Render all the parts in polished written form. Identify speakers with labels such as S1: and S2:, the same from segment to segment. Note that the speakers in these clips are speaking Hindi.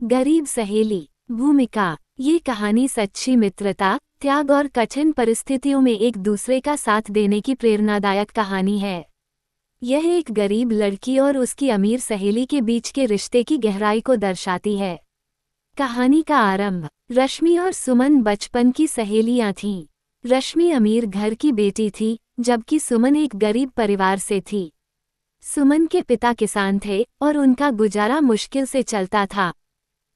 S1: गरीब सहेली। भूमिका। ये कहानी सच्ची मित्रता, त्याग और कठिन परिस्थितियों में एक दूसरे का साथ देने की प्रेरणादायक कहानी है। यह एक गरीब लड़की और उसकी अमीर सहेली के बीच के रिश्ते की गहराई को दर्शाती है। कहानी का आरंभ। रश्मि और सुमन बचपन की सहेलियां थीं। रश्मि अमीर घर की बेटी थी, जबकि सुमन एक गरीब परिवार से थी। सुमन के पिता किसान थे और उनका गुजारा मुश्किल से चलता था।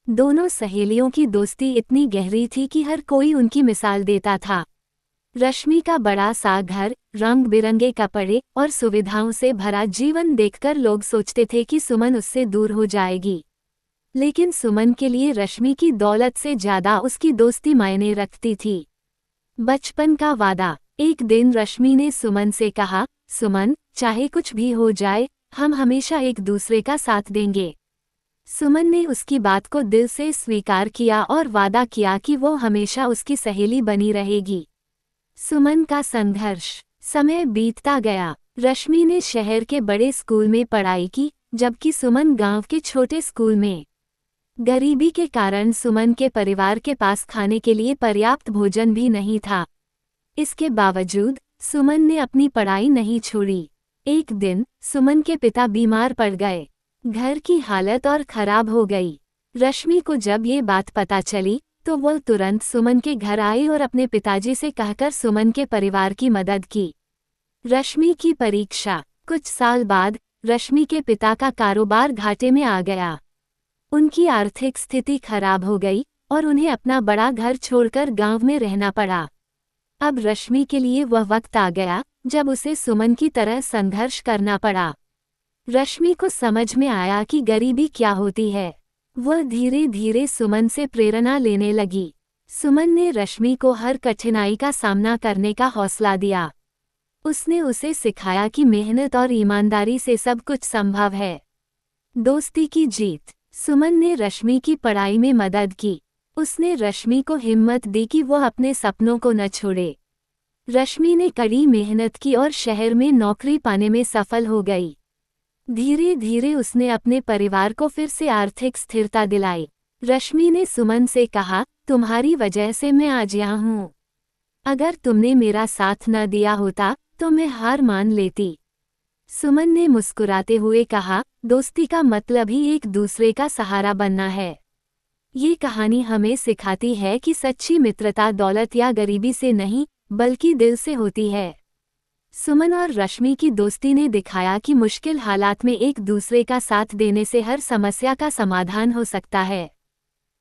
S1: दोनों सहेलियों की दोस्ती इतनी गहरी थी कि हर कोई उनकी मिसाल देता था। रश्मि का बड़ा सा घर, रंग बिरंगे कपड़े और सुविधाओं से भरा जीवन देखकर लोग सोचते थे कि सुमन उससे दूर हो जाएगी। लेकिन सुमन के लिए रश्मि की दौलत से ज्यादा उसकी दोस्ती मायने रखती थी। बचपन का वादा। एक दिन रश्मि ने सुमन से कहा, सुमन, चाहे कुछ भी हो जाए, हम हमेशा एक दूसरे का साथ देंगे। सुमन ने उसकी बात को दिल से स्वीकार किया और वादा किया कि वो हमेशा उसकी सहेली बनी रहेगी। सुमन का संघर्ष। समय बीतता गया। रश्मि ने शहर के बड़े स्कूल में पढ़ाई की, जबकि सुमन गांव के छोटे स्कूल में। गरीबी के कारण सुमन के परिवार के पास खाने के लिए पर्याप्त भोजन भी नहीं था। इसके बावजूद सुमन ने अपनी पढ़ाई नहीं छोड़ी। एक दिन सुमन के पिता बीमार पड़ गए। घर की हालत और खराब हो गई। रश्मि को जब ये बात पता चली तो वो तुरंत सुमन के घर आई और अपने पिताजी से कहकर सुमन के परिवार की मदद की। रश्मि की परीक्षा। कुछ साल बाद रश्मि के पिता का कारोबार घाटे में आ गया। उनकी आर्थिक स्थिति खराब हो गई और उन्हें अपना बड़ा घर छोड़कर गांव में रहना पड़ा। अब रश्मि के लिए वह वक्त आ गया जब उसे सुमन की तरह संघर्ष करना पड़ा। रश्मि को समझ में आया कि गरीबी क्या होती है। वह धीरे धीरे सुमन से प्रेरणा लेने लगी। सुमन ने रश्मि को हर कठिनाई का सामना करने का हौसला दिया। उसने उसे सिखाया कि मेहनत और ईमानदारी से सब कुछ संभव है। दोस्ती की जीत। सुमन ने रश्मि की पढ़ाई में मदद की। उसने रश्मि को हिम्मत दी कि वह अपने सपनों को न छोड़े। रश्मि ने कड़ी मेहनत की और शहर में नौकरी पाने में सफल हो गई। धीरे धीरे उसने अपने परिवार को फिर से आर्थिक स्थिरता दिलाई। रश्मि ने सुमन से कहा, तुम्हारी वजह से मैं आज यहाँ हूँ। अगर तुमने मेरा साथ न दिया होता तो मैं हार मान लेती। सुमन ने मुस्कुराते हुए कहा, दोस्ती का मतलब ही एक दूसरे का सहारा बनना है। ये कहानी हमें सिखाती है कि सच्ची मित्रता दौलत या गरीबी से नहीं, बल्कि दिल से होती है। सुमन और रश्मि की दोस्ती ने दिखाया कि मुश्किल हालात में एक दूसरे का साथ देने से हर समस्या का समाधान हो सकता है।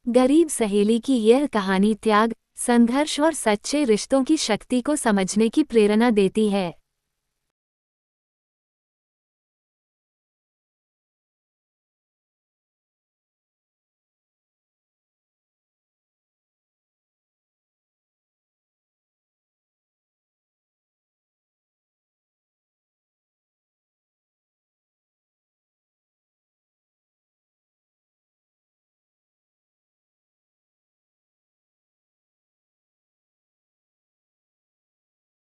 S1: गरीब सहेली की यह कहानी त्याग, संघर्ष और सच्चे रिश्तों की शक्ति को समझने की प्रेरणा देती है।